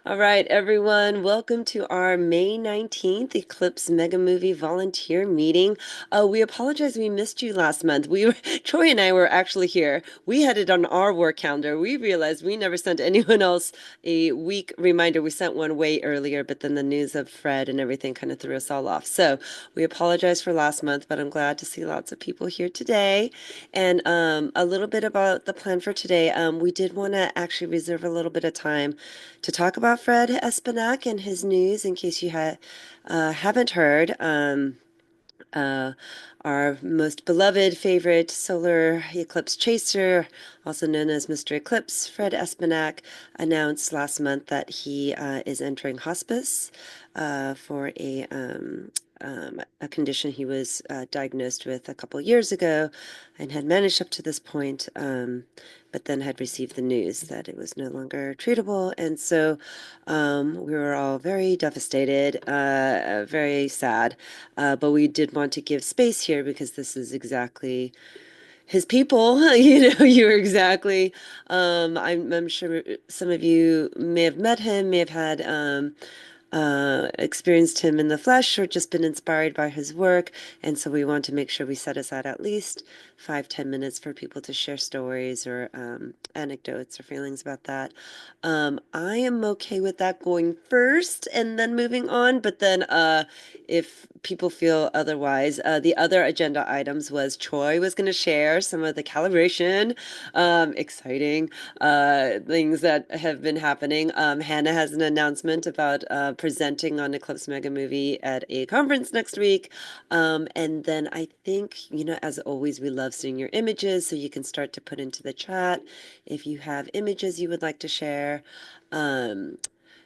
All right, everyone, welcome to our May 19th Eclipse Megamovie volunteer meeting. We apologize we missed you last month. Troy and I were actually here. We had it on our work calendar. We realized we never sent anyone else a week reminder. We sent one way earlier, but then the news of Fred and everything kind of threw us all off. So we apologize for last month, but I'm glad to see lots of people here today. And a little bit about the plan for today. We did want to actually reserve a little bit of time to talk about Fred Espenac and his news in case you haven't heard. Uh, our most beloved favorite solar eclipse chaser, also known as Mr. Eclipse, Fred Espenac, announced last month that he is entering hospice for a condition he was diagnosed with a couple years ago and had managed up to this point, but then had received the news that it was no longer treatable. And so we were all very devastated, very sad. But we did want to give space here because this is exactly his people. You're exactly. I'm sure some of you may have met him, may have had experienced him in the flesh or just been inspired by his work. And so we want to make sure we set aside at least 5, 10 minutes for people to share stories or anecdotes or feelings about that. I am okay with that going first and then moving on. But then if people feel otherwise, the other agenda items was Troy was going to share some of the calibration, exciting things that have been happening. Hannah has an announcement about presenting on Eclipse Mega Movie at a conference next week. And then I think, as always, we love seeing your images, so you can start to put into the chat if you have images you would like to share. Um,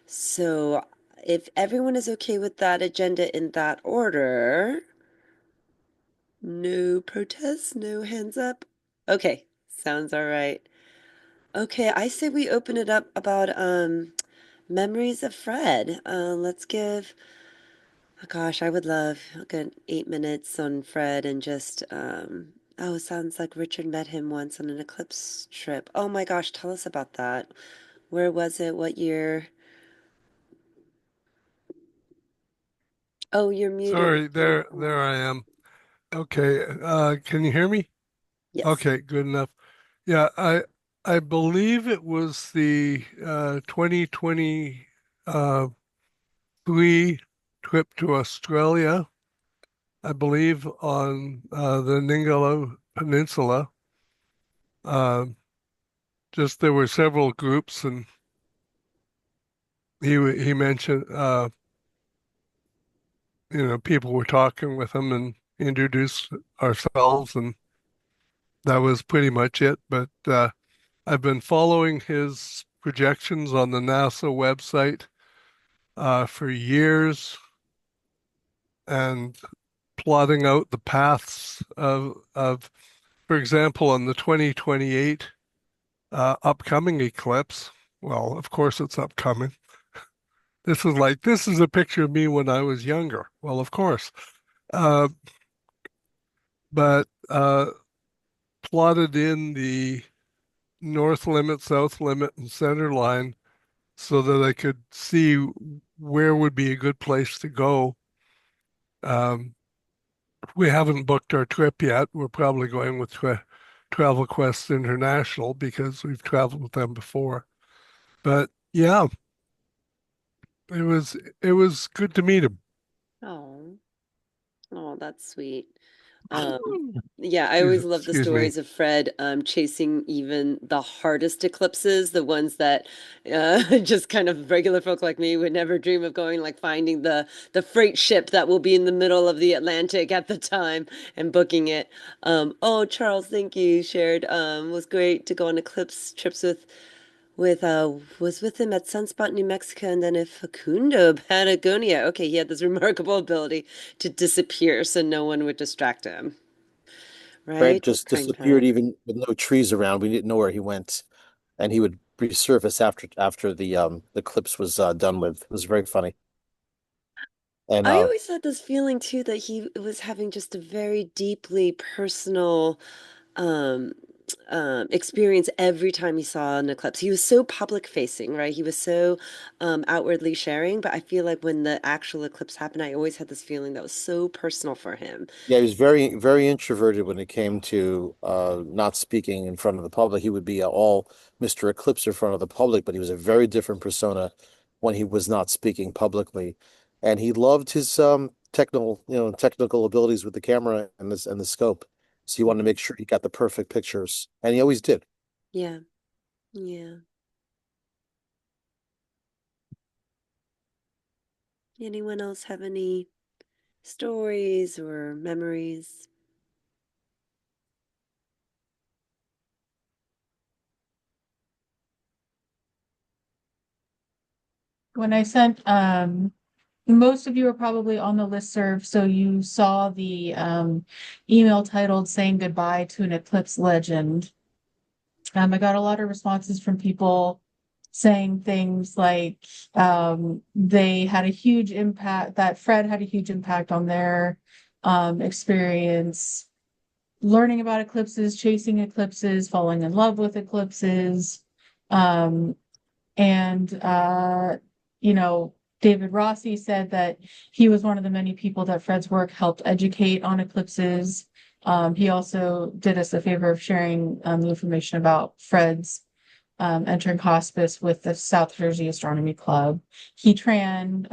so if everyone is okay with that agenda in that order, no protests, no hands up. Okay, sounds all right. Okay, I say we open it up about memories of Fred. Let's give, oh gosh, I would love a good 8 minutes on Fred and just oh, it sounds like Richard met him once on an eclipse trip. Oh my gosh, tell us about that. Where was it? What year? Oh, you're muted. Sorry, there I am. Okay, can you hear me? Yes. Okay, good enough. Yeah, I believe it was the 2023 trip to Australia, I believe on the Ningalo Peninsula. Uh, just there were several groups, and he mentioned people were talking with him and introduced ourselves, and that was pretty much it. But I've been following his projections on the NASA website for years and plotting out the paths for example, on the 2028 upcoming eclipse. Well, of course it's upcoming. This is a picture of me when I was younger. Well, of course. Uh, but plotted in the north limit, south limit, and center line so that I could see where would be a good place to go. Um, we haven't booked our trip yet. We're probably going with Travel Quest International because we've traveled with them before. But yeah, it was good to meet him. Oh, oh, that's sweet. Yeah, I always love the Excuse me. stories of Fred chasing even the hardest eclipses, the ones that just kind of regular folk like me would never dream of going, like finding the freight ship that will be in the middle of the Atlantic at the time and booking it. Oh, Charles, thank you. You shared was great to go on eclipse trips with was with him at Sunspot, New Mexico, and then at Facundo, Patagonia. Okay, he had this remarkable ability to disappear so no one would distract him. Fred Right? just Kind disappeared heart. even with no trees around. We didn't know where he went, and he would resurface after the eclipse was done with. It was very funny. And I always had this feeling too that he was having just a very deeply personal, um, experience every time he saw an eclipse. He was so public facing, right? He was so outwardly sharing, but I feel like when the actual eclipse happened, I always had this feeling that was so personal for him. Yeah, he was very, very introverted when it came to not speaking in front of the public. He would be all Mr. Eclipse in front of the public, but he was a very different persona when he was not speaking publicly. And he loved his technical abilities with the camera and the scope. So he wanted to Mhm. make sure he got the perfect pictures, and he always did. Yeah, yeah. Anyone else have any stories or memories? When I sent, most of you are probably on the listserv, so you saw the email titled "Saying Goodbye to an Eclipse Legend." I got a lot of responses from people saying things like they had a huge impact, that Fred had a huge impact on their experience learning about eclipses, chasing eclipses, falling in love with eclipses. Um, and you know, David Rossi said that he was one of the many people that Fred's work helped educate on eclipses. He also did us a favor of sharing the information about Fred's entering hospice with the South Jersey Astronomy Club. Heatran,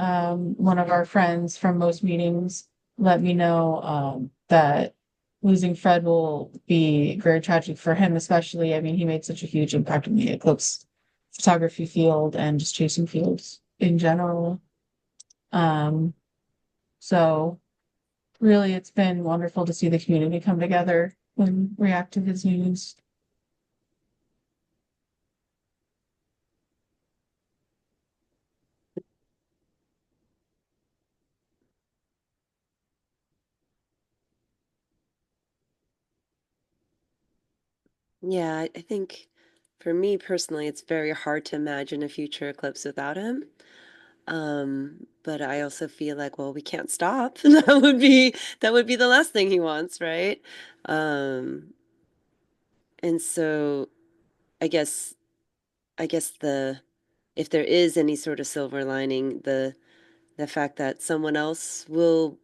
one of our friends from most meetings, let me know that losing Fred will be very tragic for him, especially. I mean, he made such a huge impact on the eclipse photography field and just chasing fields in general. Um, so really, it's been wonderful to see the community come together and react to his news. Yeah, I think for me personally, it's very hard to imagine a future eclipse without him. But I also feel like, well, we can't stop. That would be the last thing he wants, right? Um, and so I guess I guess the if there is any sort of silver lining, the fact that someone else will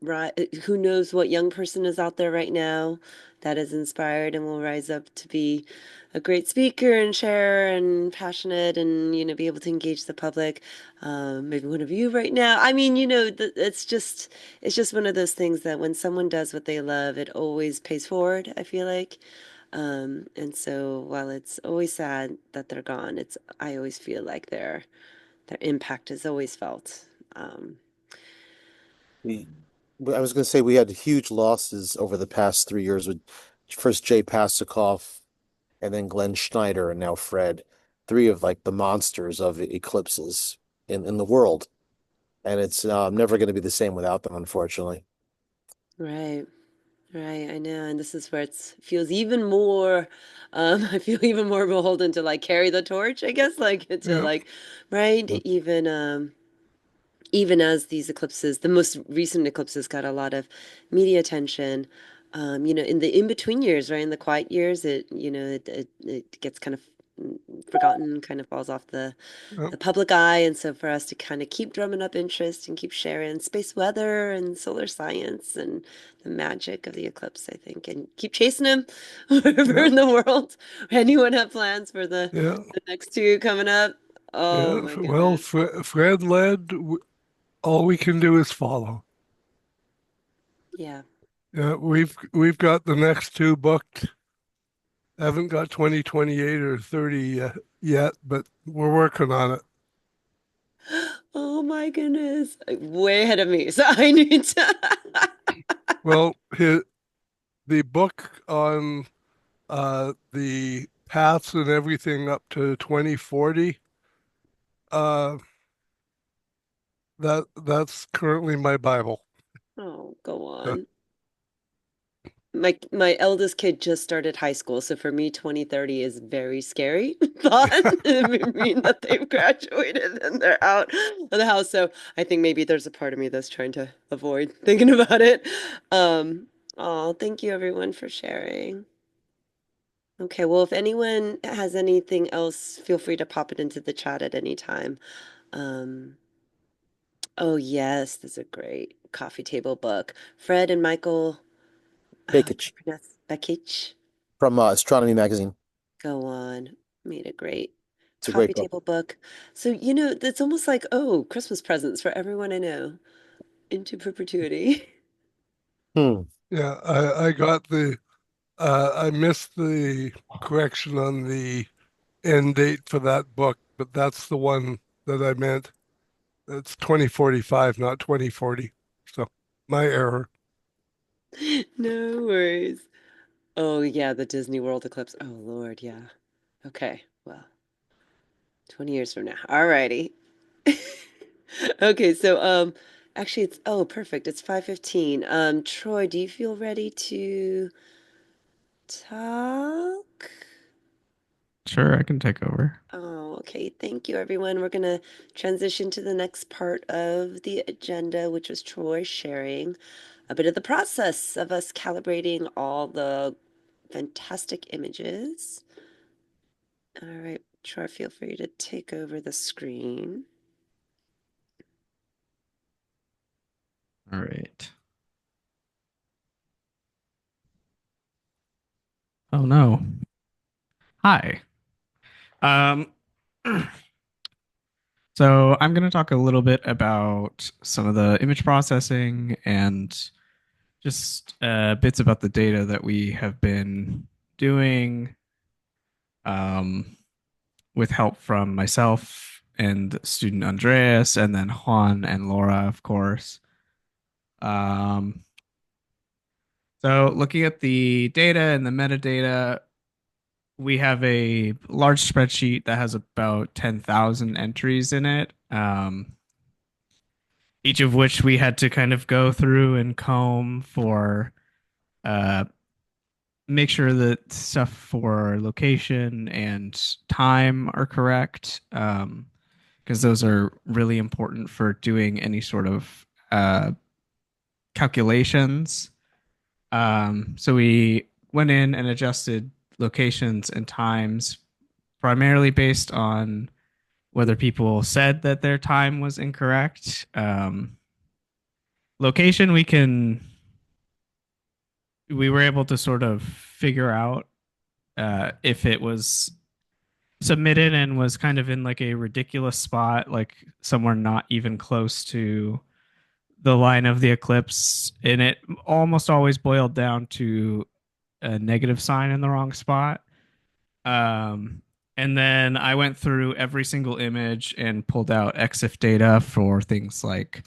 rise, who knows what young person is out there right now that is inspired and will rise up to be a great speaker and share and passionate and be able to engage the public. Maybe one of you right now. I mean, it's just one of those things that when someone does what they love, it always pays forward, I feel like. And so while it's always sad that they're gone, it's I always feel like their impact is always felt. Um, We, I was going to say we had huge losses over the past 3 years with first Jay Pasakoff and then Glenn Schneider and now Fred, three of like the monsters of eclipses in the world. And it's never going to be the same without them, unfortunately. right, right. I know, and this is where it feels even more. I feel even more beholden to like carry the torch, I guess, like to Yeah. like, right, even as these eclipses, the most recent eclipses got a lot of media attention. In the in-between years, right, in the quiet years, it gets kind of forgotten, kind of falls off Yeah. the public eye. And so for us to kind of keep drumming up interest and keep sharing space weather and solar science and the magic of the eclipse, I think, and keep chasing him wherever Yeah. in the world. Anyone have plans for Yeah. the next two coming up? Oh Yeah. my Well, goodness. Fred led. All we can do is follow. Yeah. Yeah, we've got the next two booked. Haven't got 2028 or 30 yet, but we're working on it. Oh my goodness. Way ahead of me. So I need to. Well, the book on the paths and everything up to 2040, uh, that's currently my Bible. Oh, go Uh, on. My eldest kid just started high school, so for me, 2030 is very scary thought. It would mean that they've graduated and they're out of the house. So I think maybe there's a part of me that's trying to avoid thinking about it. Um, oh, thank you everyone for sharing. Okay, well, if anyone has anything else, feel free to pop it into the chat at any time. Um, oh yes, that's a great coffee table book. Fred and Michael Bakich Bekich, from Astronomy Magazine. go on, made a great It's a coffee great book. table book. So, it's almost like, oh, Christmas presents for everyone I know into perpetuity. Hmm. Yeah, I got I missed the correction on the end date for that book, but that's the one that I meant. It's 2045, not 2040. So my error. No worries. Oh yeah, the Disney World eclipse. Oh Lord, yeah. Okay, well, 20 years from now. Alrighty. Okay, so actually it's oh perfect. It's 5:15. Troy, do you feel ready to talk? Sure, I can take over. Oh, okay. Thank you, everyone. We're gonna transition to the next part of the agenda, which was Troy sharing a bit of the process of us calibrating all the fantastic images. All right, Troy, feel free to take over the screen. All right. Oh no. Hi. Um, so I'm going to talk a little bit about some of the image processing and just bits about the data that we have been doing um, with help from myself and student Andreas, and then Juan and Laura, of course. Um, so looking at the data and the metadata, we have a large spreadsheet that has about 10,000 entries in it, each of which we had to kind of go through and comb for, uh, make sure that stuff for location and time are correct, because those are really important for doing any sort of calculations. So we went in and adjusted locations and times primarily based on whether people said that their time was incorrect. Location, we were able to sort of figure out if it was submitted and was kind of in like a ridiculous spot, like somewhere not even close to the line of the eclipse, and it almost always boiled down to a negative sign in the wrong spot. Um, and then I went through every single image and pulled out EXIF data for things like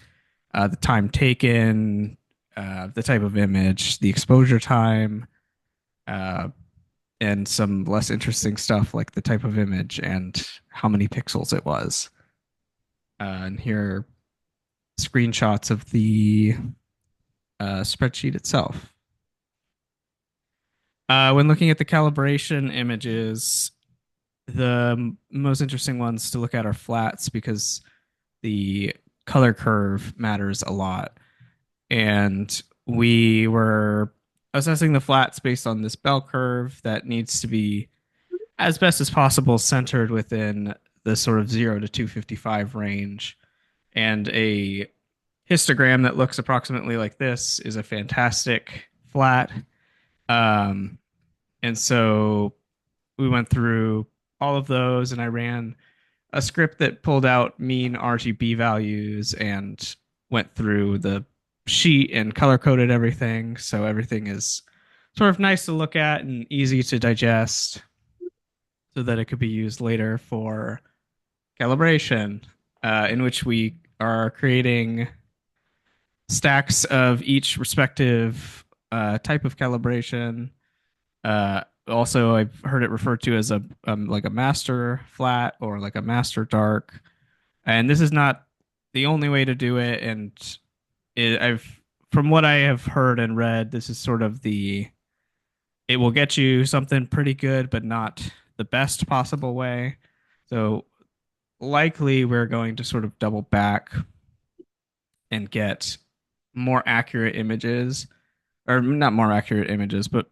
the time taken, the type of image, the exposure time, uh, and some less interesting stuff like the type of image and how many pixels it was. And here are screenshots of the spreadsheet itself. When looking at the calibration images, the most interesting ones to look at are flats because the color curve matters a lot. And we were assessing the flats based on this bell curve that needs to be, as best as possible, centered within the sort of 0 to 255 range. And a histogram that looks approximately like this is a fantastic flat. Um, and so we went through all of those, and I ran a script that pulled out mean RGB values and went through the sheet and color coded everything. So everything is sort of nice to look at and easy to digest so that it could be used later for calibration, in which we are creating stacks of each respective type of calibration. Also, I've heard it referred to as a like a master flat or like a master dark, and this is not the only way to do it. And I've from what I have heard and read, this is sort of the it will get you something pretty good, but not the best possible way. So likely we're going to sort of double back and get more accurate images, or not more accurate images, but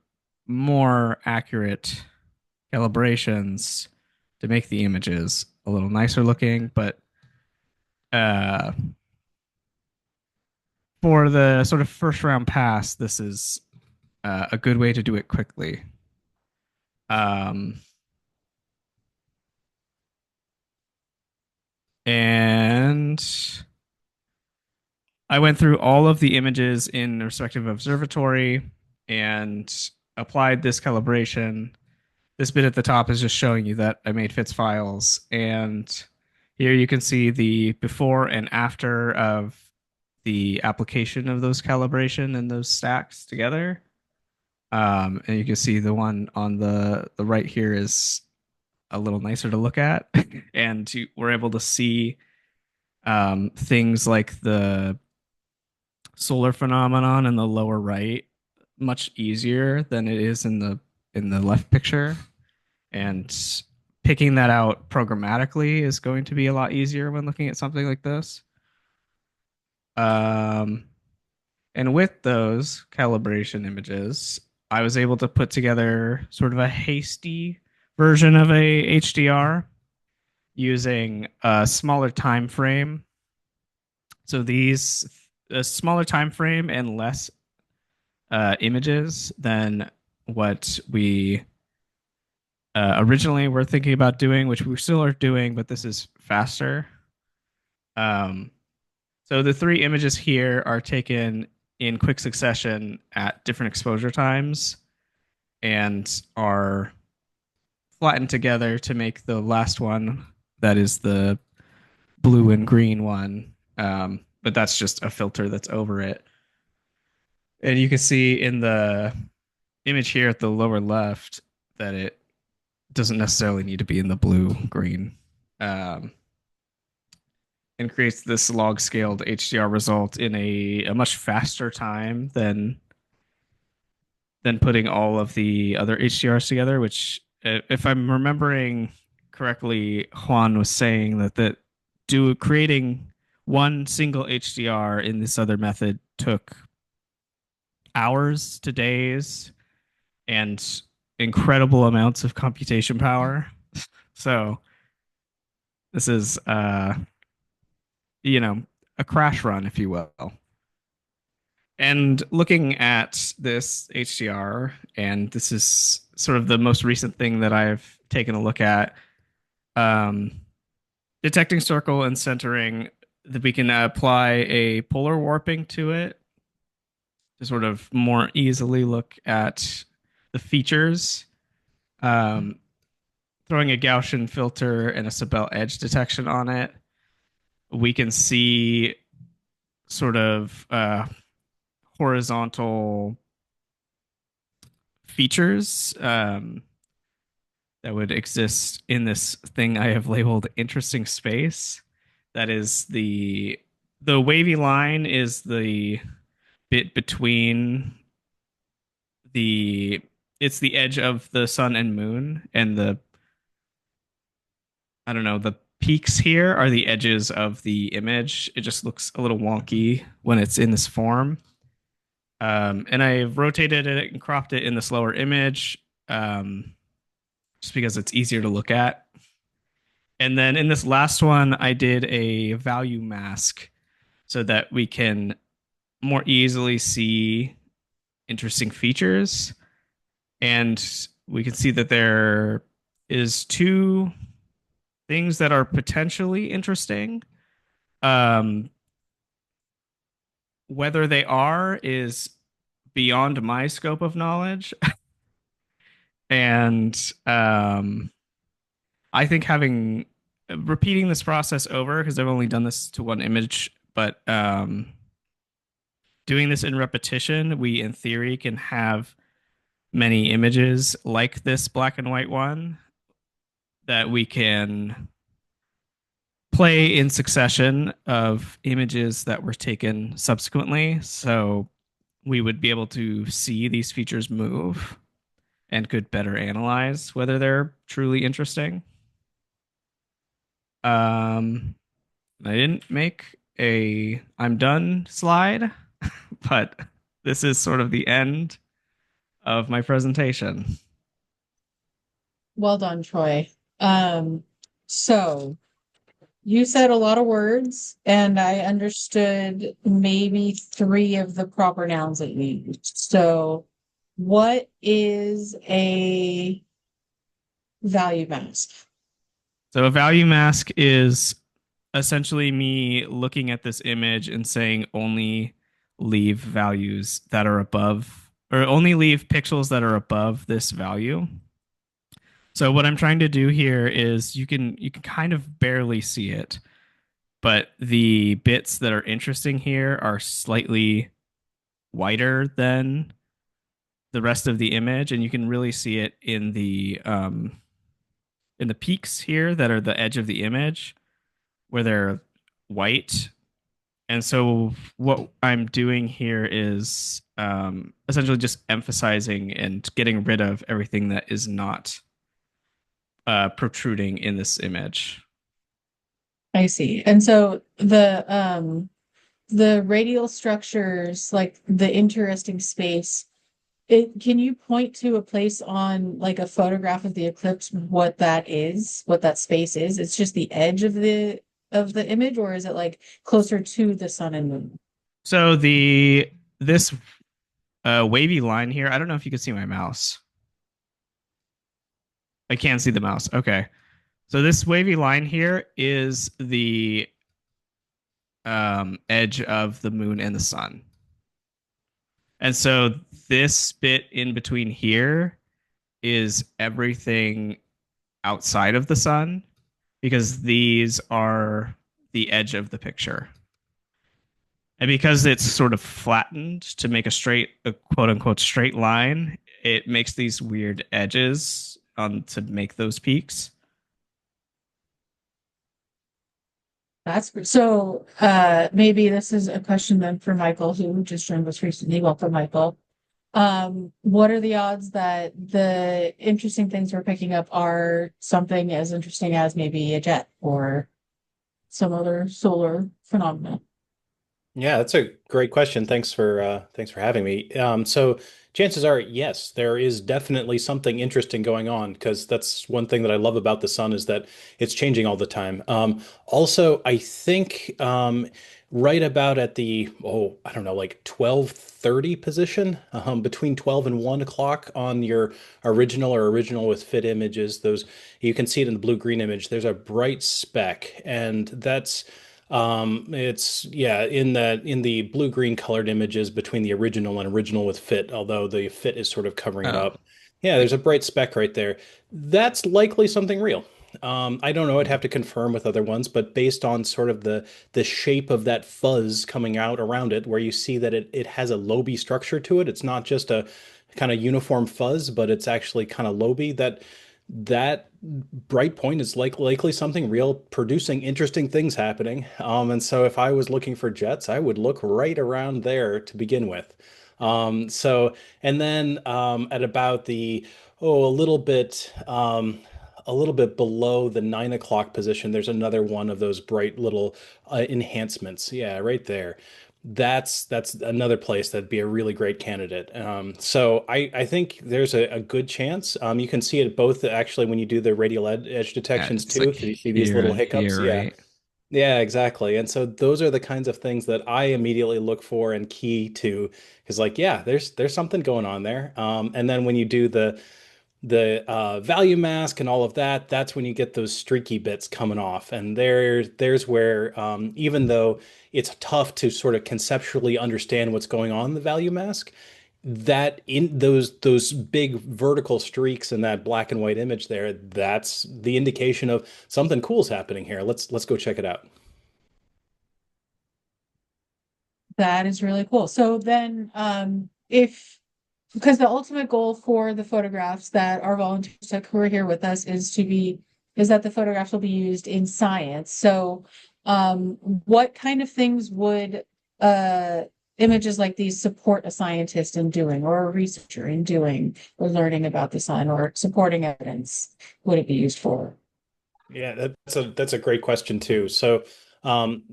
more accurate calibrations to make the images a little nicer looking. But uh, for the sort of first round pass, this is a good way to do it quickly. And I went through all of the images in respective observatory and applied this calibration. This bit at the top is just showing you that I made FITS files. And here you can see the before and after of the application of those calibration and those stacks together. And you can see the one on the right here is a little nicer to look at. And we're able to see things like the solar phenomenon in the lower right much easier than it is in the left picture. And picking that out programmatically is going to be a lot easier when looking at something like this. And with those calibration images, I was able to put together sort of a hasty version of a HDR using a smaller time frame. So these a smaller time frame and less images than what we originally were thinking about doing, which we still are doing, but this is faster. So the three images here are taken in quick succession at different exposure times and are flattened together to make the last one, that is the blue and green one. But that's just a filter that's over it. And you can see in the image here at the lower left that it doesn't necessarily need to be in the blue green. And creates this log scaled HDR result in a much faster time than putting all of the other HDRs together, which, if I'm remembering correctly, Juan was saying that creating one single HDR in this other method took hours to days and incredible amounts of computation power. So this is a crash run, if you will. And looking at this HDR, and this is sort of the most recent thing that I've taken a look at, detecting circle and centering, that we can apply a polar warping to it to sort of more easily look at the features. Throwing a Gaussian filter and a Sabel edge detection on it, we can see sort of horizontal features that would exist in this thing I have labeled interesting space. That is the wavy line is the bit between it's the edge of the sun and moon, and the peaks here are the edges of the image. It just looks a little wonky when it's in this form. And I've rotated it and cropped it in the slower image, just because it's easier to look at. And then in this last one, I did a value mask so that we can more easily see interesting features. And we can see that there is two things that are potentially interesting. Whether they are is beyond my scope of knowledge. And I think repeating this process over, because I've only done this to one image, but doing this in repetition, we in theory can have many images like this black and white one that we can play in succession of images that were taken subsequently. So we would be able to see these features move and could better analyze whether they're truly interesting. I didn't make a I'm done slide, but this is sort of the end of my presentation. Well done, Troy. So you said a lot of words, and I understood maybe three of the proper nouns that you used. So, what is a value mask? So a value mask is essentially me looking at this image and saying only leave values that are above, or only leave pixels that are above this value. So what I'm trying to do here is you can kind of barely see it, but the bits that are interesting here are slightly whiter than the rest of the image, and you can really see it in the peaks here that are the edge of the image where they're white. And so what I'm doing here is essentially just emphasizing and getting rid of everything that is not protruding in this image. I see. And so the radial structures, like the interesting space, can you point to a place on like a photograph of the eclipse what that is, what that space is? It's just the edge of the image, or is it like closer to the sun and moon? So this wavy line here, I don't know if you can see my mouse. I can't see the mouse. Okay. So this wavy line here is the edge of the moon and the sun. And so this bit in between here is everything outside of the sun because these are the edge of the picture. And because it's sort of flattened to make a quote unquote straight line, it makes these weird edges to make those peaks. That's so maybe this is a question then for Michael, who just joined us recently. Welcome, Michael. What are the odds that the interesting things we're picking up are something as interesting as maybe a jet or some other solar phenomenon? Yeah, that's a great question. Thanks for having me. So chances are, yes, there is definitely something interesting going on because that's one thing that I love about the sun is that it's changing all the time. Also, I think right about at the I don't know, like 12:30 position, between 12 and 1 o'clock on your original with fit images, those you can see it in the blue-green image. There's a bright speck, and it's yeah, in the blue-green colored images between the original and original with fit, although the fit is sort of covering it Oh, up. Yeah, there's a bright speck right there. That's likely something real. I don't know. I'd have to confirm with other ones, but based on sort of the shape of that fuzz coming out around it, where you see that it has a lobe structure to it. It's not just a kind of uniform fuzz, but it's actually kind of lobe. That bright point is likely something real, producing interesting things happening. And so if I was looking for jets, I would look right around there to begin with. And then at about the oh a little bit below the 9 o'clock position, there's another one of those bright little enhancements. Yeah, right there. That's another place that'd be a really great candidate. So I think there's a good chance. You can see it both actually when you do the radial edge yeah, detections it's too, like because you see these here little and hiccups. here, Yeah. right? Yeah, exactly. And so those are the kinds of things that I immediately look for and key to, because like, yeah, there's something going on there. And then when you do the value mask and all of that, that's when you get those streaky bits coming off. And there's where even though it's tough to sort of conceptually understand what's going on in the value mask, that in those big vertical streaks in that black and white image there, that's the indication of something cool's happening here. Let's go check it out. That is really cool. So then, if because the ultimate goal for the photographs that our volunteers who are here with us is that the photographs will be used in science. So, what kind of things would uh images like these support a scientist in doing, or a researcher in doing, or learning about the sun, or supporting evidence would it be used for? Yeah, that's a great question too. So,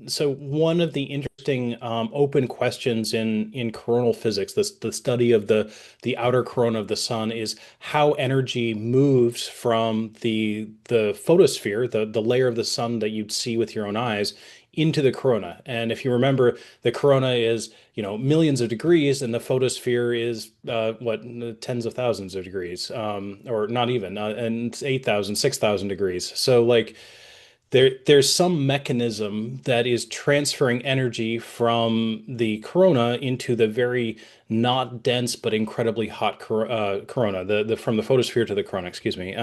So one of the interesting open questions in coronal physics, the study of the outer corona of the sun, is how energy moves from the photosphere, the layer of the sun that you'd see with your own eyes, into the corona. And if you remember, the corona is, millions of degrees, and the photosphere is what, tens of thousands of degrees, or not even, and it's 8,000, 6,000 degrees. So like there's some mechanism that is transferring energy from the corona into the very not dense but incredibly hot corona, the from the photosphere to the corona, excuse me.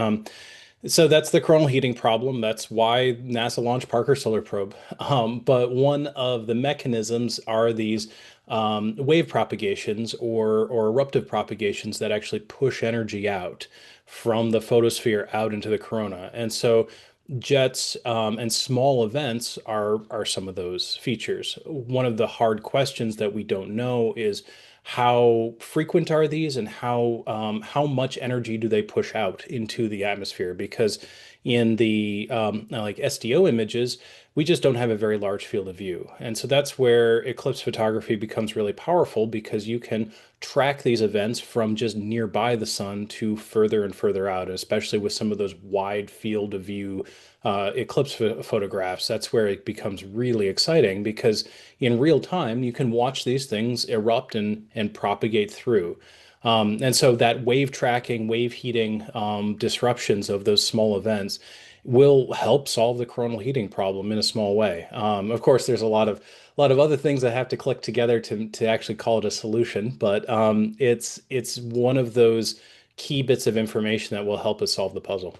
So that's the coronal heating problem. That's why NASA launched Parker Solar Probe. But one of the mechanisms are these wave propagations or eruptive propagations that actually push energy out from the photosphere out into the corona. And so jets and small events are some of those features. One of the hard questions that we don't know is how frequent are these and how much energy do they push out into the atmosphere? Because in the like SDO images, we just don't have a very large field of view. And so that's where eclipse photography becomes really powerful because you can track these events from just nearby the sun to further and further out, especially with some of those wide field of view eclipse photographs. That's where it becomes really exciting because in real time you can watch these things erupt and propagate through. And so that wave tracking, wave heating disruptions of those small events will help solve the coronal heating problem in a small way. Of course, there's a lot of other things that have to click together to actually call it a solution, but it's one of those key bits of information that will help us solve the puzzle.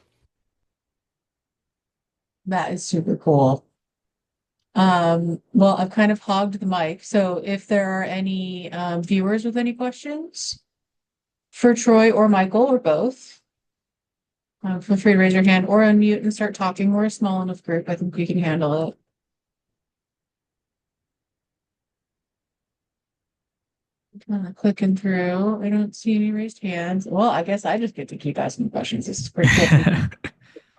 That is super cool. Well, I've kind of hogged the mic. So if there are any viewers with any questions for Troy or Michael or both, feel free to raise your hand or unmute and start talking. We're a small enough group. I think we can handle it. Clicking through. I don't see any raised hands. Well, I guess I just get to keep asking questions. This is pretty cool.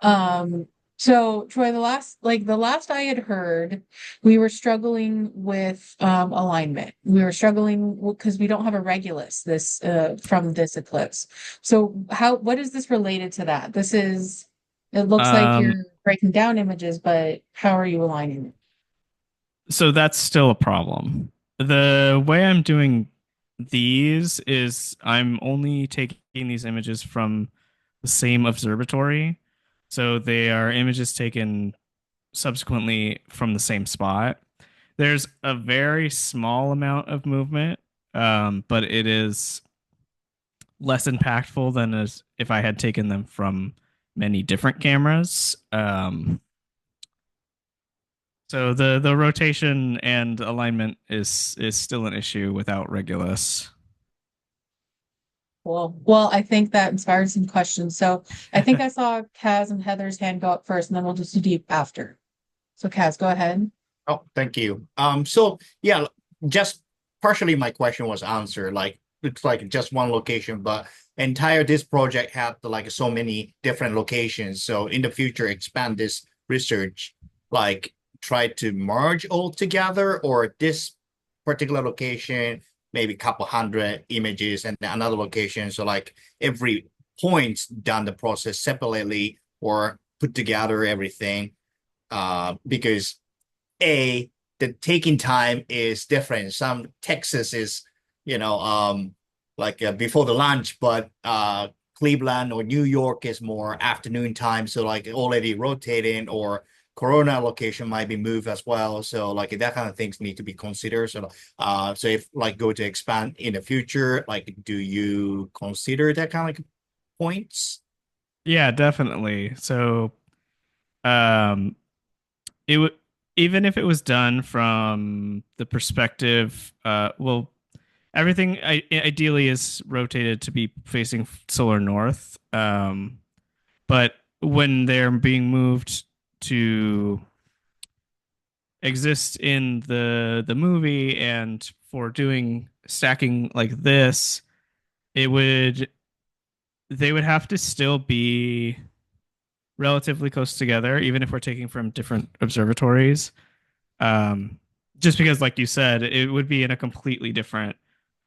Um, so Troy, the last I had heard, we were struggling with alignment. We were struggling because we don't have a Regulus this from this eclipse. So what is this related to that? It looks like Um, you're breaking down images, but how are you aligning it? so that's still a problem. The way I'm doing these is I'm only taking these images from the same observatory. So they are images taken subsequently from the same spot. There's a very small amount of movement, but it is less impactful than as if I had taken them from many different cameras. So the rotation and alignment is still an issue without Regulus. Well, I think that inspired some questions. So I think I saw Kaz and Heather's hand go up first, and then we'll just do deep after. So Kaz, go ahead. Oh, thank you. So yeah, just partially my question was answered. Like it's like just one location, but entire this project had like so many different locations. So in the future, expand this research, like try to merge all together, or this particular location, maybe a couple hundred images, and another location. So like every point's done the process separately or put together everything. Because the taking time is different. Some Texas is, like before the lunch, but Cleveland or New York is more afternoon time. So like already rotating, or Corona location might be moved as well. So like that kind of things need to be considered. So if like go to expand in the future, like do you consider that kind of like points? Yeah, definitely. So um it would, even if it was done from the perspective, well, everything ideally is rotated to be facing solar north. But when they're being moved to exist in the movie and for doing stacking like this, it would they would have to still be relatively close together, even if we're taking from different observatories. Just because, like you said, it would be in a completely different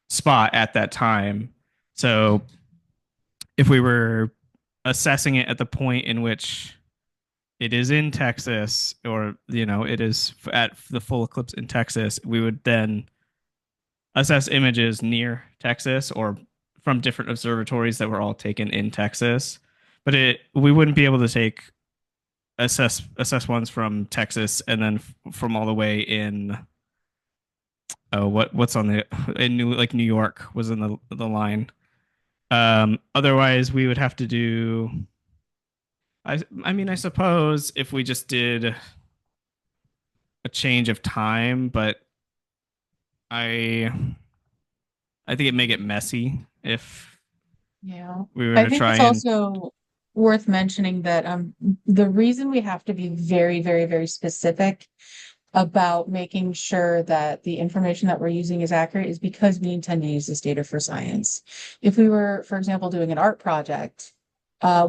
spot at that time. So if we were assessing it at the point in which it is in Texas, or it is at the full eclipse in Texas, we would then assess images near Texas or from different observatories that were all taken in Texas. But we wouldn't be able to take assess ones from Texas and then from all the way in what's on the in New York was in the line. Otherwise we would have to do I mean I suppose if we just did a change of time, but I I think it may get messy if Yeah. we were I to think try it's and also worth mentioning that the reason we have to be very, very, very specific about making sure that the information that we're using is accurate is because we intend to use this data for science. If we were, for example, doing an art project,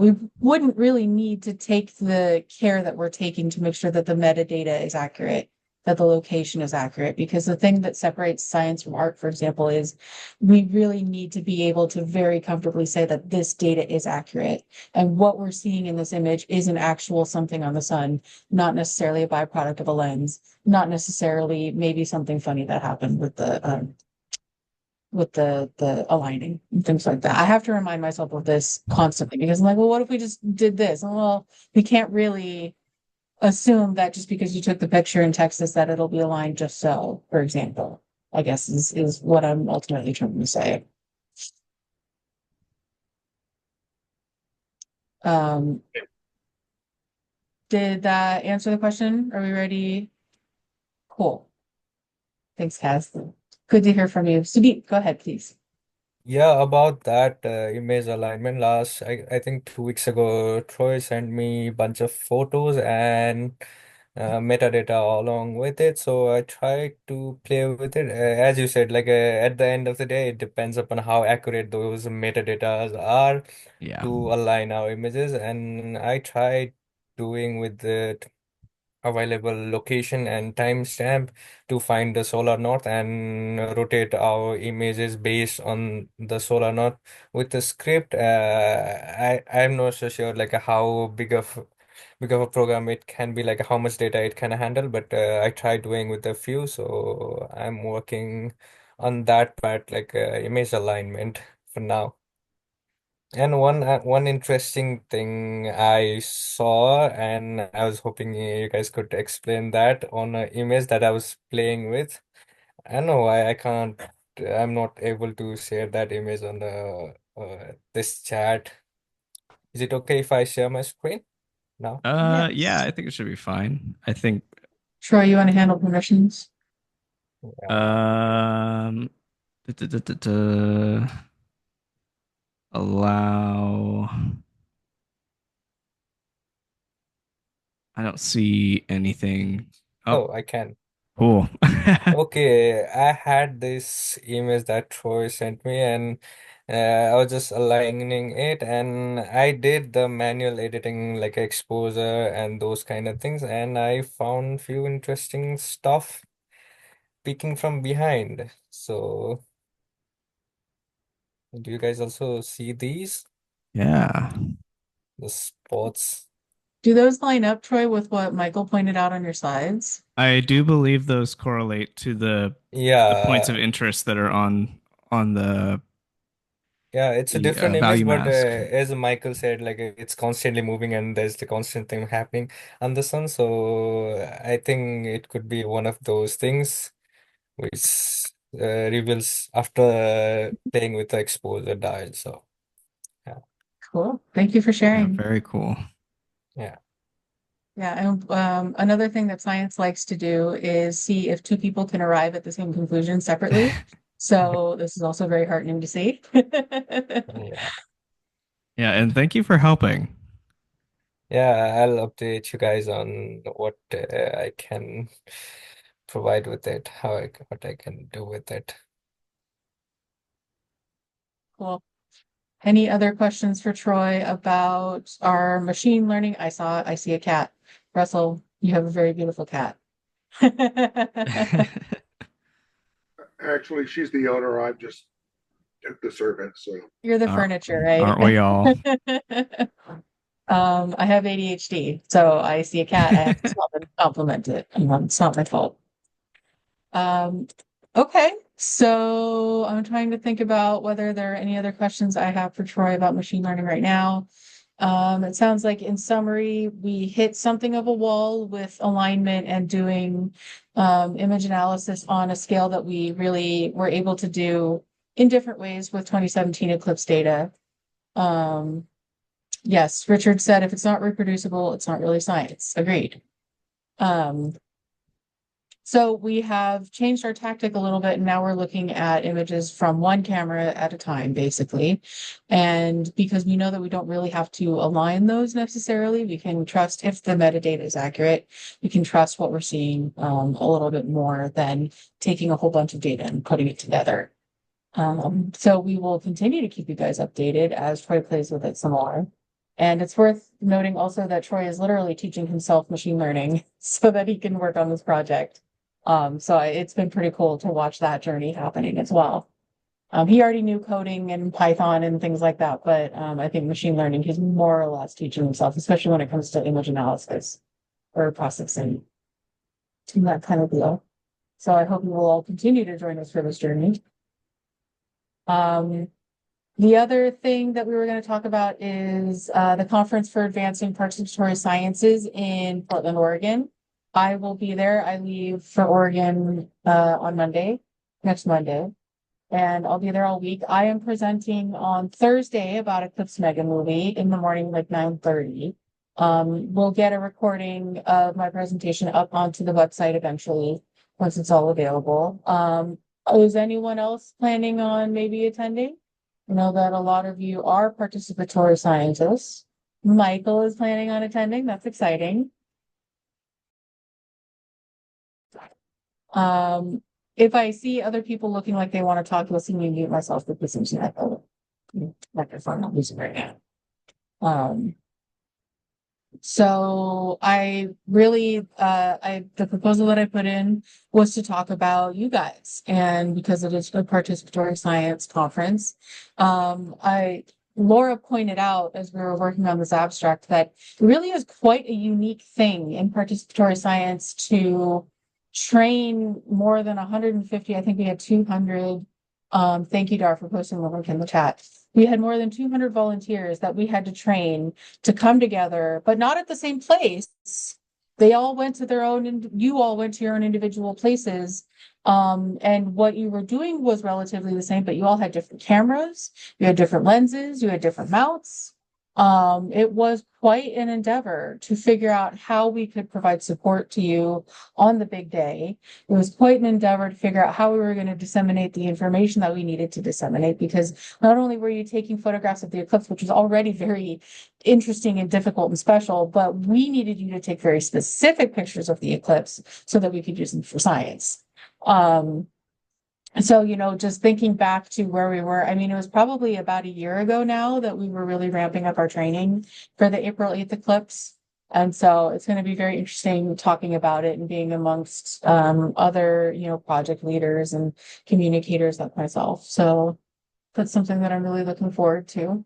we wouldn't really need to take the care that we're taking to make sure that the metadata is accurate, that the location is accurate, because the thing that separates science from art, for example, is we really need to be able to very comfortably say that this data is accurate. And what we're seeing in this image is an actual something on the sun, not necessarily a byproduct of a lens, not necessarily maybe something funny that happened with the aligning and things like that. I have to remind myself of this constantly because I'm like, well, what if we just did this? And well, we can't really assume that just because you took the picture in Texas that it'll be aligned just so, for example, I guess is what I'm ultimately trying to say. Um, did that answer the question? Are we ready? Cool. Thanks, Kaz. Good to hear from you. Sudip, go ahead, please. Yeah, about that image alignment, I think 2 weeks ago, Troy sent me a bunch of photos and metadata along with it. So I tried to play with it. As you said, like at the end of the day, it depends upon how accurate those metadatas are yeah. to align our images. And I tried doing with the available location and timestamp to find the solar north and rotate our images based on the solar north with the script. I'm not so sure like how big of a program it can be, like how much data it can handle, but I tried doing with a few, so I'm working on that part, like image alignment for now. And one interesting thing I saw, and I was hoping you guys could explain that on an image that I was playing with. I don't know why I can't. I'm not able to share that image on the this chat. Is it okay if I share my screen now? Yeah, Yes. I think it should be fine. I think Troy, you want to handle permissions? Yeah. um duh, duh, duh, duh, duh. Allow. I don't see anything. Oh, Oh, I can. cool. Okay, I had this image that Troy sent me, and I was just aligning it, and I did the manual editing, like exposure and those kind of things, and I found few interesting stuff peeking from behind. So, do you guys also see these? Yeah. The spots? Do those line up, Troy, with what Michael pointed out on your slides? I do believe those correlate to the points of Yeah, interest that are on yeah, it's a the different image, value but mask. as Michael said, like it's constantly moving and there's the constant thing happening on the sun. So I think it could be one of those things which reveals after playing with the exposure dial. So yeah, Cool. Thank you for Yeah, sharing. very cool. yeah. Yeah, and another thing that science likes to do is see if two people can arrive at the same conclusion separately. So this is also very heartening to see. Yeah, Yeah, and thank you for helping. yeah, I'll update you guys on what I can provide with it, what I can do with it. Cool. Any other questions for Troy about our machine learning? I see a cat. Russell, you have a very beautiful cat. Actually, she's the owner. I'm just the servant. So You're the Ar- furniture, right? Aren't we all? I have ADHD, so I see a cat, I have to stop and compliment it. It's not my fault. Um, okay, so I'm trying to think about whether there are any other questions I have for Troy about machine learning right now. It sounds like in summary, we hit something of a wall with alignment and doing image analysis on a scale that we really were able to do in different ways with 2017 Eclipse data. Yes, Richard said if it's not reproducible, it's not really science. Agreed. Um, so we have changed our tactic a little bit, and now we're looking at images from one camera at a time, basically. And because we know that we don't really have to align those necessarily, we can trust if the metadata is accurate, we can trust what we're seeing a little bit more than taking a whole bunch of data and putting it together. So we will continue to keep you guys updated as Troy plays with it some more. And it's worth noting also that Troy is literally teaching himself machine learning so that he can work on this project. It's been pretty cool to watch that journey happening as well. He already knew coding and Python and things like that, but I think machine learning he's more or less teaching himself, especially when it comes to image analysis or processing and that kind of deal. So I hope you will all continue to join us for this journey. The other thing that we were going to talk about is the Conference for Advancing Participatory Sciences in Portland, Oregon. I will be there. I leave for Oregon on Monday, next Monday, and I'll be there all week. I am presenting on Thursday about Eclipse Megamovie in the morning, like 9:30. We'll get a recording of my presentation up onto the website eventually once it's all available. Is anyone else planning on maybe attending? I know that a lot of you are participatory scientists. Michael is planning on attending. That's exciting. If I see other people looking like they want to talk, you'll see me mute myself because I'm using that microphone I'm using right now. So I really, the proposal that I put in was to talk about you guys, and because it is a participatory science conference, Laura pointed out as we were working on this abstract that it really is quite a unique thing in participatory science to train more than 150. I think we had 200. Thank you, Dar, for posting the link in the chat. We had more than 200 volunteers that we had to train to come together, but not at the same place. They all went to their own, and you all went to your own individual places. And what you were doing was relatively the same, but you all had different cameras, you had different lenses, you had different mounts. It was quite an endeavor to figure out how we could provide support to you on the big day. It was quite an endeavor to figure out how we were going to disseminate the information that we needed to disseminate, because not only were you taking photographs of the eclipse, which was already very interesting and difficult and special, but we needed you to take very specific pictures of the eclipse so that we could use them for science. So, just thinking back to where we were, I mean, it was probably about a year ago now that we were really ramping up our training for the April 8th eclipse. And so it's going to be very interesting talking about it and being amongst other, project leaders and communicators like myself. So that's something that I'm really looking forward to.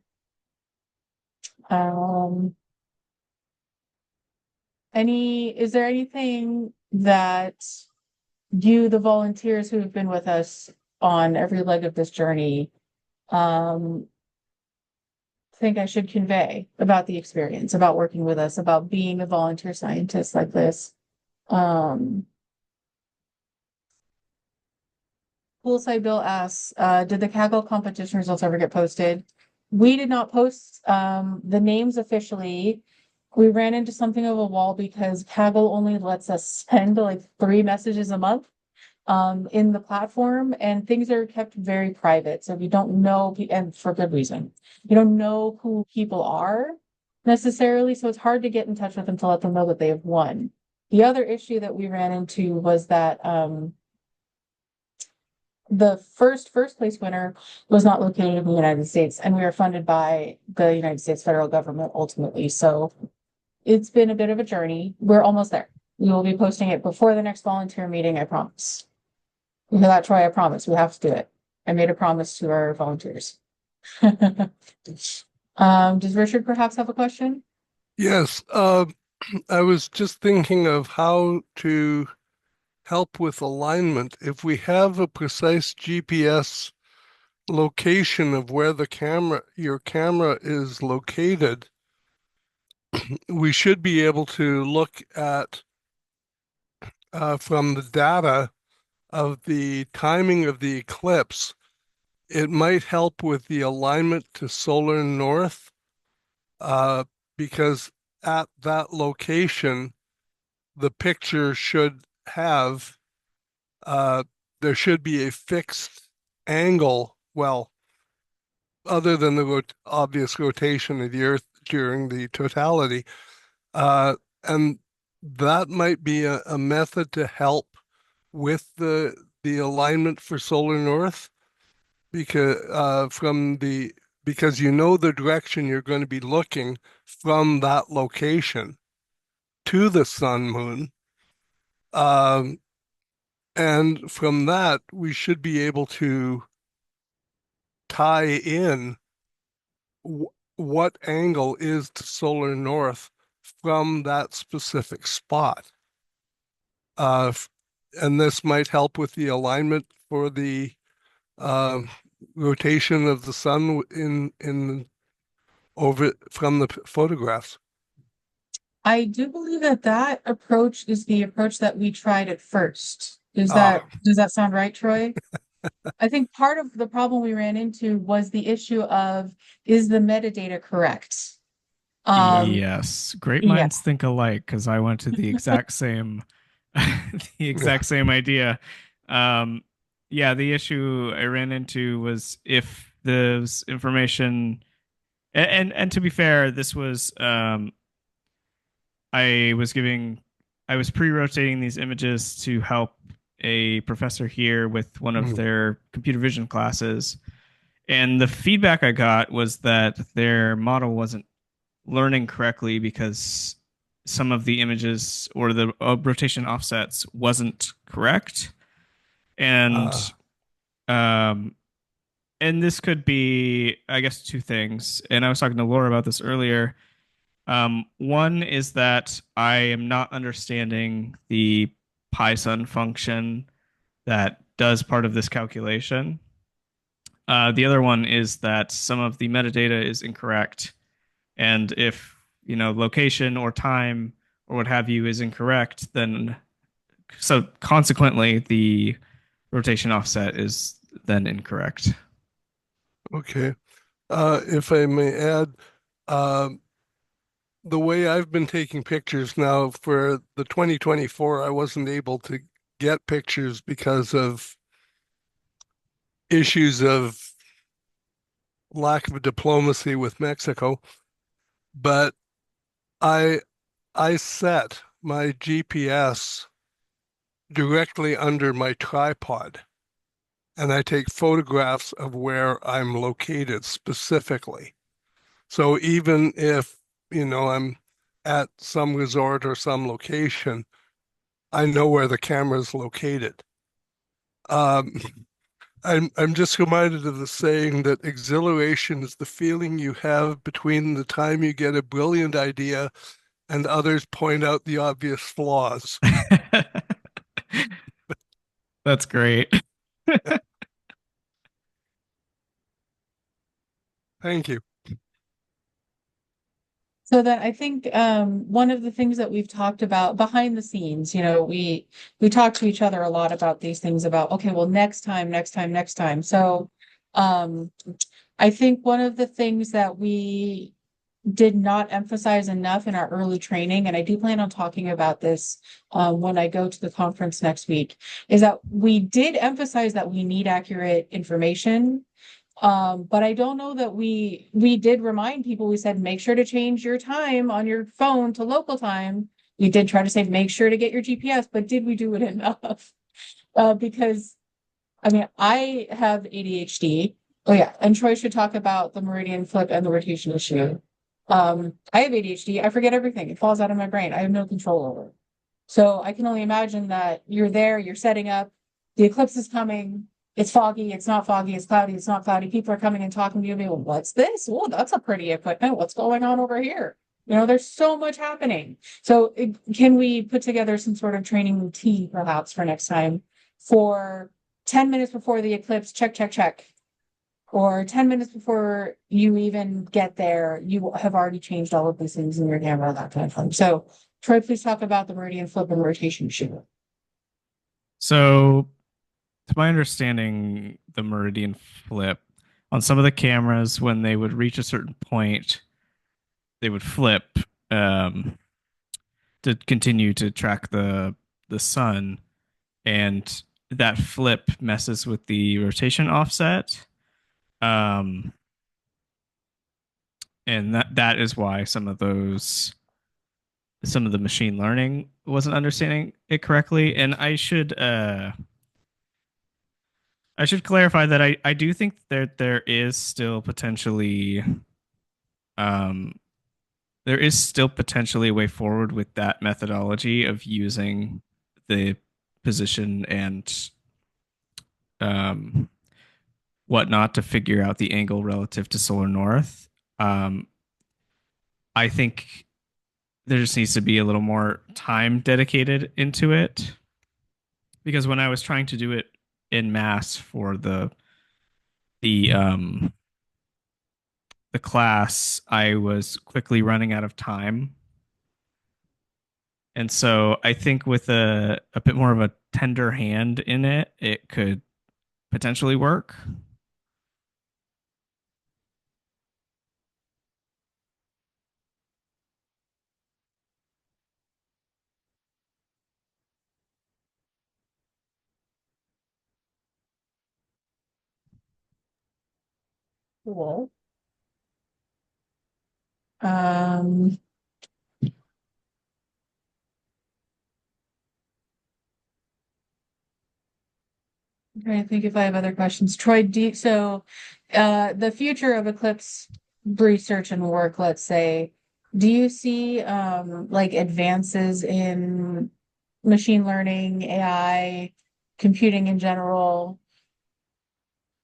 Is there anything that you, the volunteers who have been with us on every leg of this journey, think I should convey about the experience, about working with us, about being a volunteer scientist like this? Poolside Bill asks, did the Kaggle competition results ever get posted? We did not post the names officially. We ran into something of a wall because Kaggle only lets us send like 3 messages a month in the platform, and things are kept very private. So we don't know, and for good reason, you don't know who people are necessarily. So it's hard to get in touch with them to let them know that they have won. The other issue that we ran into was that the first place winner was not located in the United States, and we were funded by the United States federal government ultimately. So it's been a bit of a journey. We're almost there. We will be posting it before the next volunteer meeting, I promise. You hear that, Troy? I promise. We have to do it. I made a promise to our volunteers. Does Richard perhaps have a question? Yes, I was just thinking of how to help with alignment. If we have a precise GPS location of where your camera is located, we should be able to look at from the data of the timing of the eclipse. It might help with the alignment to solar north, because at that location, the picture should have, uh, there should be a fixed angle. Well, other than the obvious rotation of the Earth during the totality. And that might be a method to help with the alignment for solar north, because because you know the direction you're going to be looking from that location to the sun moon. And from that, we should be able to tie in what angle is to solar north from that specific spot. And this might help with the alignment for the uh, rotation of the sun in over from the photographs. I do believe that that approach is the approach that we tried at first. Does Ah, that sound right, Troy? I think part of the problem we ran into was the issue of, is the metadata correct? Yes, great Yeah. minds think alike because I went to the exact same the exact same idea. Um, yeah, the issue I ran into was if this information and to be fair, this was I was giving I was pre-rotating these images to help a professor here with one of their computer vision classes. And the feedback I got was that their model wasn't learning correctly because some of the images or the rotation offsets wasn't correct. And um and this could be, I guess, two things. And I was talking to Laura about this earlier. One is that I am not understanding the Python function that does part of this calculation. The other one is that some of the metadata is incorrect. And if, location or time or what have you is incorrect, then so consequently, the rotation offset is then incorrect. Okay. If I may add, um, the way I've been taking pictures now for the 2024, I wasn't able to get pictures because of issues of lack of diplomacy with Mexico. But I I set my GPS directly under my tripod, and I take photographs of where I'm located specifically. So even if, I'm at some resort or some location, I know where the camera is located. Um, I'm just reminded of the saying that exhilaration is the feeling you have between the time you get a brilliant idea and others point out the obvious flaws. That's great. Thank you. So that I think one of the things that we've talked about behind the scenes, we talk to each other a lot about these things about, okay, well, next time, next time, next time. So I think one of the things that we did not emphasize enough in our early training, and I do plan on talking about this when I go to the conference next week, is that we did emphasize that we need accurate information. But I don't know that we did remind people, we said, make sure to change your time on your phone to local time. We did try to say, make sure to get your GPS, but did we do it enough? Because I mean, I have ADHD. Oh yeah, and Troy should talk about the meridian flip and the rotation issue. I have ADHD. I forget everything. It falls out of my brain. I have no control over it. So I can only imagine that you're there, you're setting up, the eclipse is coming, it's foggy, it's not foggy, it's cloudy, it's not cloudy. People are coming and talking to you, well, what's this? Oh, that's a pretty equipment. What's going on over here? There's so much happening. So can we put together some sort of training routine perhaps for next time for 10 minutes before the eclipse, check, check, check. Or 10 minutes before you even get there, you have already changed all of these things in your camera, that kind of thing. So Troy, please talk about the meridian flip and rotation shoe. So, to my understanding, the meridian flip on some of the cameras, when they would reach a certain point, they would flip um, to continue to track the sun, and that flip messes with the rotation offset. Um, and that is why some of the machine learning wasn't understanding it correctly. And I should clarify that I do think that um there is still potentially a way forward with that methodology of using the position and um whatnot to figure out the angle relative to solar north. Um, I think there just needs to be a little more time dedicated into it because when I was trying to do it in mass for the um the class, I was quickly running out of time. And so I think with a bit more of a tender hand in it, it could potentially work. Cool. Um, I'm trying to think if I have other questions. Troy, the future of Eclipse research and work, let's say, do you see like advances in machine learning, AI, computing in general?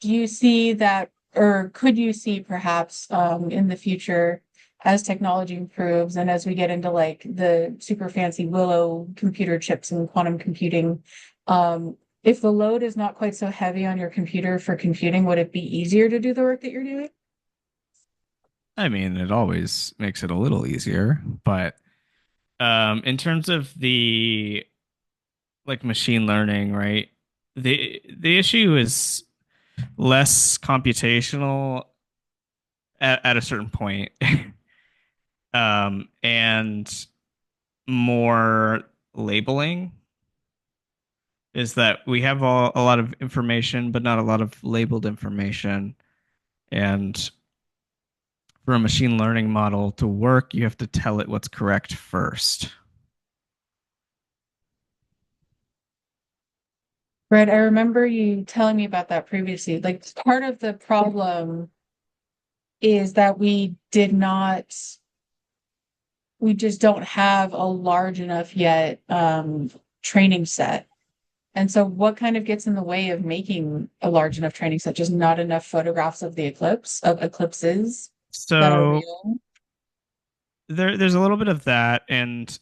Do you see that, or could you see perhaps in the future as technology improves and as we get into like the super fancy Willow computer chips and quantum computing, if the load is not quite so heavy on your computer for computing, would it be easier to do the work that you're doing? I mean, it always makes it a little easier, but in terms of the like machine learning, right? The issue is less computational at a certain point, and more labeling. Is that we have a lot of information, but not a lot of labeled information. And for a machine learning model to work, you have to tell it what's correct first. Right, I remember you telling me about that previously. Like part of the problem is that we just don't have a large enough yet training set. And so what kind of gets in the way of making a large enough training set? Just not enough photographs of eclipses that are So real. there's a little bit of that, and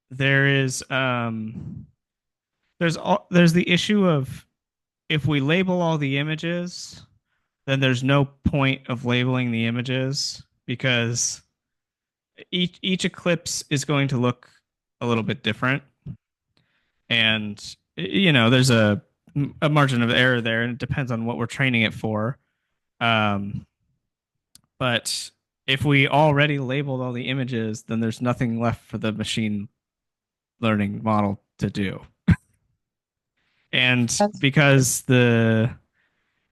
there is there's the issue of if we label all the images, then there's no point of labeling the images because each eclipse is going to look a little bit different, and there's a margin of error there, and it depends on what we're training it for. Um, but if we already labeled all the images, then there's nothing left for the machine learning model to do. And That's because the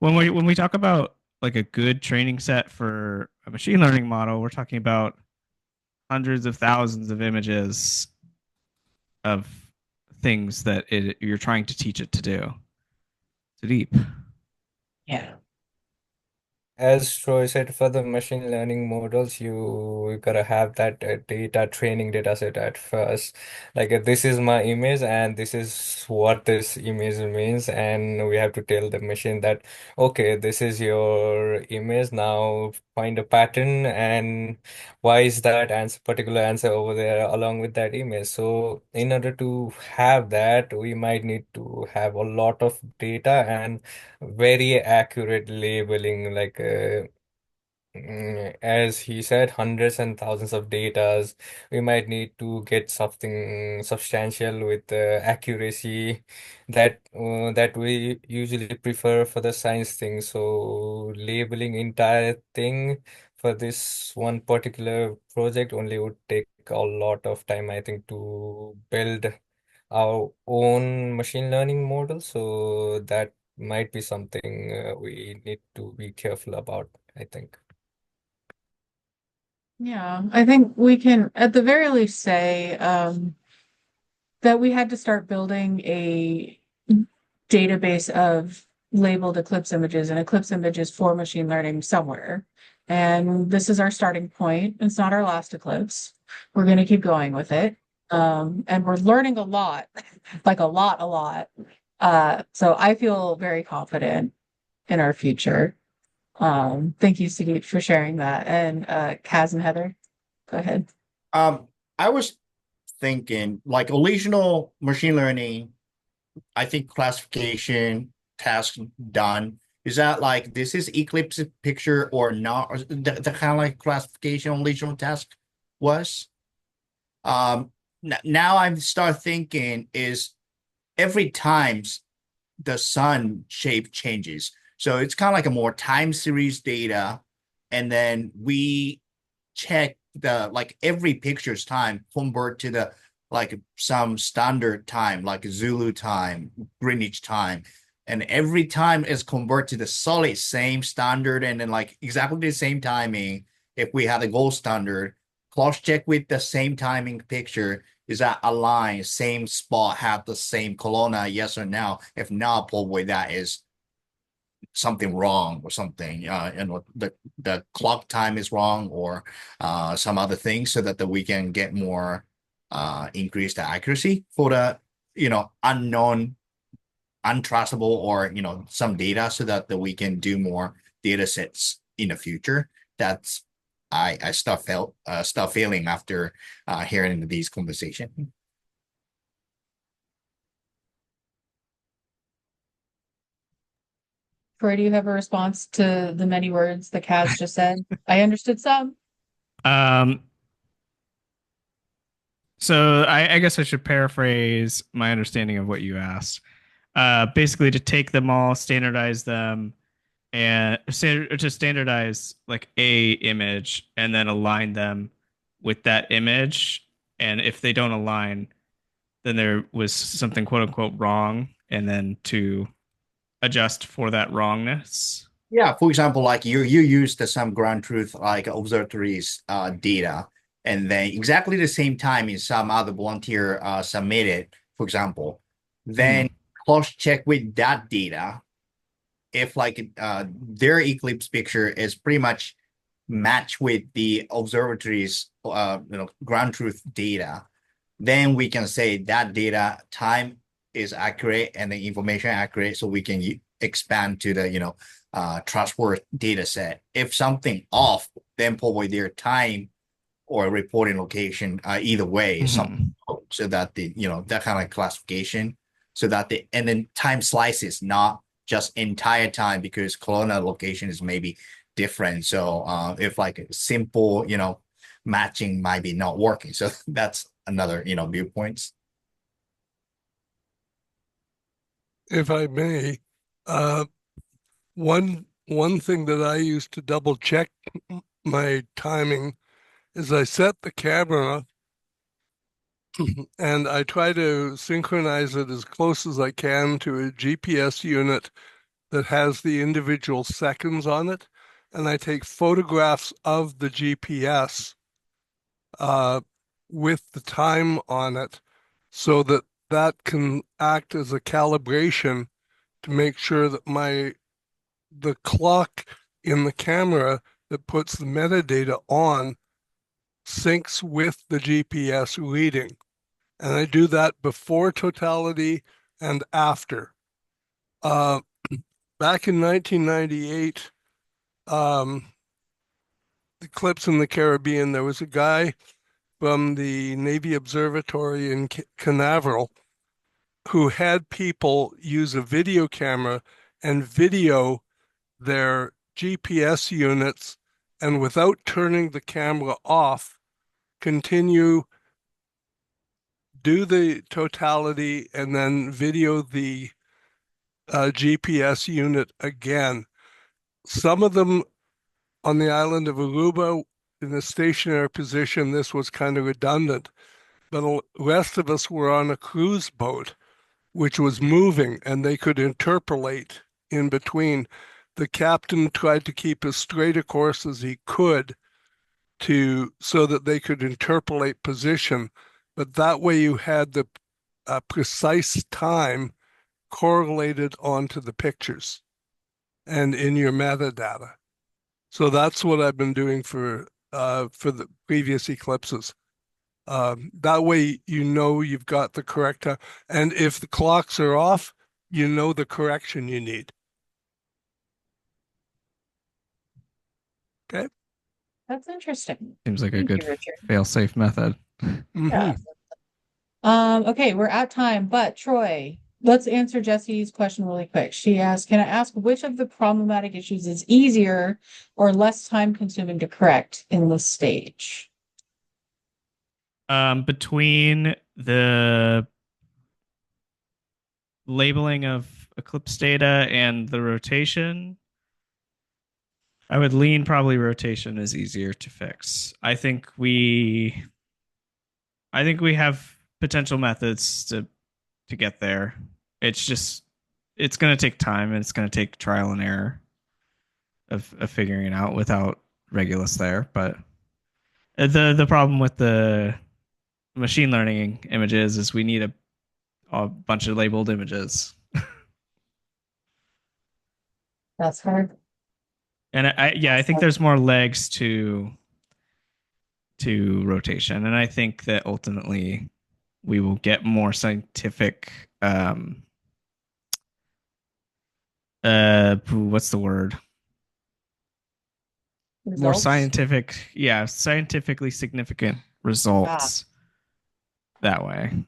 when we talk about like a good training set for a machine learning model, we're talking about hundreds of thousands of images of things that you're trying to teach it to do. Too deep. yeah. as Troy said, for the machine learning models, you gotta have that data training data set at first. Like this is my image, and this is what this image means, and we have to tell the machine that, okay, this is your image. Now find a pattern, and why is that answer particular answer over there along with that image? So in order to have that, we might need to have a lot of data and very accurate labeling, like as he said, hundreds and thousands of datas. We might need to get something substantial with accuracy that we usually prefer for the science thing. So labeling entire thing for this one particular project only would take a lot of time, I think, to build our own machine learning model. So that might be something we need to be careful about, I think. Yeah, I think we can at the very least say that we had to start building a database of labeled Eclipse images and Eclipse images for machine learning somewhere. And this is our starting point. It's not our last Eclipse. We're going to keep going with it. And we're learning a lot, like a lot, a lot. So I feel very confident in our future. Thank you, Sudeep, for sharing that. And Kaz and Heather, go ahead. I was thinking like original machine learning, I think classification task done. Is that like this is Eclipse picture or not? Or the kind of like classification original task was? Now I'm start thinking is every time the sun shape changes. So it's kind of like a more time series data. And then we check the like every picture's time convert to the like some standard time, like Zulu time, Greenwich time. And every time is convert to the solid same standard and then like exactly the same timing. If we had a gold standard, cross check with the same timing picture. Is that aligned, same spot, have the same corona, yes or no? If not, probably that is something wrong or something. The clock time is wrong or some other things so that we can get more increase the accuracy for the unknown, untrustable or some data so that we can do more data sets in the future. That's I start feeling after hearing these conversations. Troy, do you have a response to the many words that Kaz just said? I understood some. Um, so I guess I should paraphrase my understanding of what you asked. Basically, to take them all, standardize them, and to standardize like a image and then align them with that image. And if they don't align, then there was something quote unquote wrong, and then to adjust for that wrongness. Yeah, for example, like you use the some ground truth like observatories data, and then exactly the same time in some other volunteer submitted, for example, then cross check with that data if like their eclipse picture is pretty much match with the observatories ground truth data, then we can say that data time is accurate and the information accurate, so we can expand to the trustworthy data set. If something off, then probably their time or reporting location, either way, something so that the that kind of classification, so that the and then time slices, not just entire time because corona location is maybe different. So if like a simple matching might be not working, so that's another viewpoints. If I may, uh, one thing that I use to double check my timing is I set the camera and I try to synchronize it as close as I can to a GPS unit that has the individual seconds on it, and I take photographs of the GPS with the time on it so that that can act as a calibration to make sure that the clock in the camera that puts the metadata on syncs with the GPS reading. And I do that before totality and after. Back in 1998, Eclipse in the Caribbean, there was a guy from the Navy Observatory in Canaveral who had people use a video camera and video their GPS units, and without turning the camera off, continue, do the totality, and then video the GPS unit again. Some of them on the island of Aruba in a stationary position, this was kind of redundant, but the rest of us were on a cruise boat, which was moving, and they could interpolate in between. The captain tried to keep as straight a course as he could so that they could interpolate position, but that way you had the precise time correlated onto the pictures and in your metadata. So that's what I've been doing for the previous eclipses. That way you know you've got the correct time. And if the clocks are off, you know the correction you need. Okay. That's interesting. Seems like a Thank good you, Richard. fail-safe method. Yeah. Okay, we're at time, but Troy, let's answer Jesse's question really quick. She asked, can I ask which of the problematic issues is easier or less time consuming to correct in this stage? Between the labeling of Eclipse data and the rotation, I would lean probably rotation is easier to fix. I think we have potential methods to get there. It's going to take time, and it's going to take trial and error of figuring it out without Regulus there. But the problem with the machine learning images is we need a bunch of labeled images. That's hard. And I think there's more legs to rotation, and I think that ultimately we will get more scientific what's the word? Results? More scientific, scientifically significant results that way.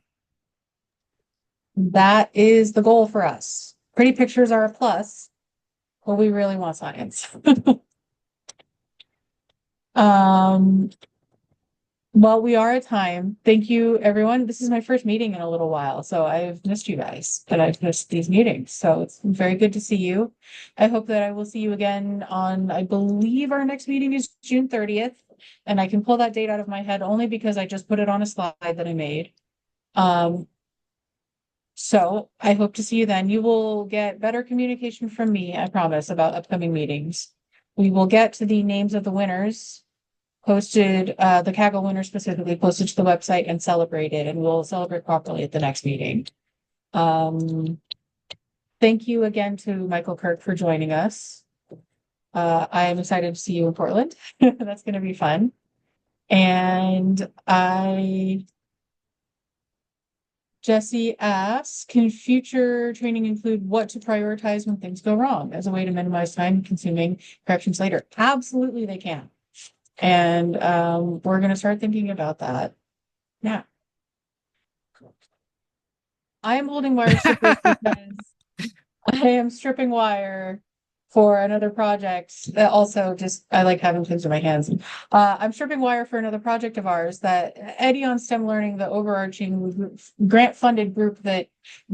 That is the goal for us. Pretty pictures are a plus, but we really want science. Well, we are at time. Thank you, everyone. This is my first meeting in a little while, so I've missed you guys, and I've missed these meetings. So it's very good to see you. I hope that I will see you again on, I believe our next meeting is June 30th, and I can pull that date out of my head only because I just put it on a slide that I made. So I hope to see you then. You will get better communication from me, I promise, about upcoming meetings. We will get to the names of the winners posted, the Kaggle winner specifically posted to the website and celebrated, and we'll celebrate properly at the next meeting. Thank you again to Michael Kirk for joining us. I am excited to see you in Portland. That's going to be fun. And Jesse asks, can future training include what to prioritize when things go wrong as a way to minimize time consuming corrections later? Absolutely, they can. And we're going to start thinking about that. Yeah. I am holding wire strippers because I am stripping wire for another project that also just, I like having things in my hands. I'm stripping wire for another project of ours that Eddie on STEM Learning, the overarching grant funded group that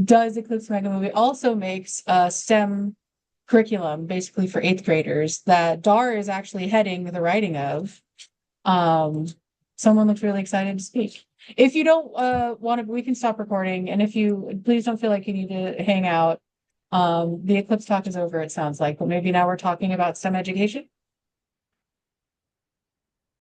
does Eclipse Megamovie, also makes a STEM curriculum basically for 8th graders that Dar is actually heading the writing of. Someone looks really excited to speak. If you don't want to, we can stop recording. And if you please don't feel like you need to hang out. The Eclipse talk is over, it sounds like, but maybe now we're talking about STEM education.